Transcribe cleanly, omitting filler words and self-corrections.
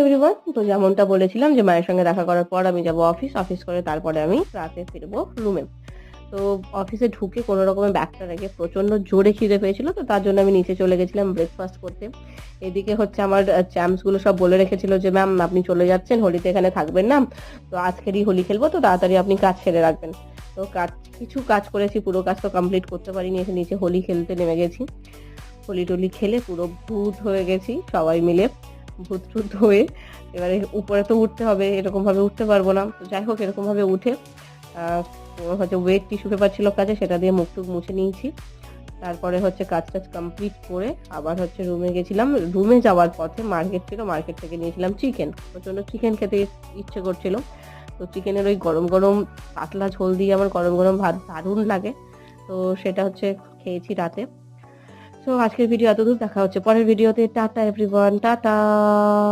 Everyone, তো যেমনটা বলেছিলাম যে মায়ের সঙ্গে দেখা করার পর আমি যাব অফিস করে তারপরে আমি রাতে ফিরবো রুমে। তো অফিসে ঢুকে কোনো রকমে ব্যাগটা রেখে প্রচন্ড জোরে খিদে পেয়েছিল, তো তার জন্য আমি নিচে চলে গেছিলাম ব্রেকফাস্ট করতে। এদিকে হচ্ছে আমার চ্যাম্পস গুলো সব বলে রেখেছিল যে ম্যাম আপনি চলে যাচ্ছেন, হোলিতে এখানে থাকবেন না, তো আজকেরই হোলি খেলবো, তো তাড়াতাড়ি আপনি কাজ সেরে রাখবেন। তো কিছু কাজ করেছি, পুরো কাজ তো কমপ্লিট করতে পারিনি, এসে নিচে হোলি খেলতে নেমে গেছি। হোলি টোলি খেলে পুরো ভূত হয়ে গেছি সবাই মিলে, ভূত টুত হয়ে এবারে উপরে তো উঠতে হবে, এরকম ভাবে উঠতে পারবো না। তো যাই হোক, এরকম ভাবে উঠে হচ্ছে ওয়েট টিস্যু পেপার ছিল কাছে, সেটা দিয়ে মুখ টুক মুছে নিয়েছি। তারপরে হচ্ছে কাজ টাজ কমপ্লিট করে আবার হচ্ছে রুমে গেছিলাম। রুমে যাওয়ার পথে মার্কেট ছিল, মার্কেট থেকে নিয়েছিলাম চিকেন। প্রচন্ড চিকেন খেতে ইচ্ছে করছিল, তো চিকেনের ওই গরম গরম পাতলা ঝোল দিয়ে আমার গরম গরম ভাত দারুণ লাগে, তো সেটা হচ্ছে খেয়েছি রাতে। তো আজকের ভিডিও এতদূর, দেখা হচ্ছে পরের ভিডিওতে। Tata everyone, tata.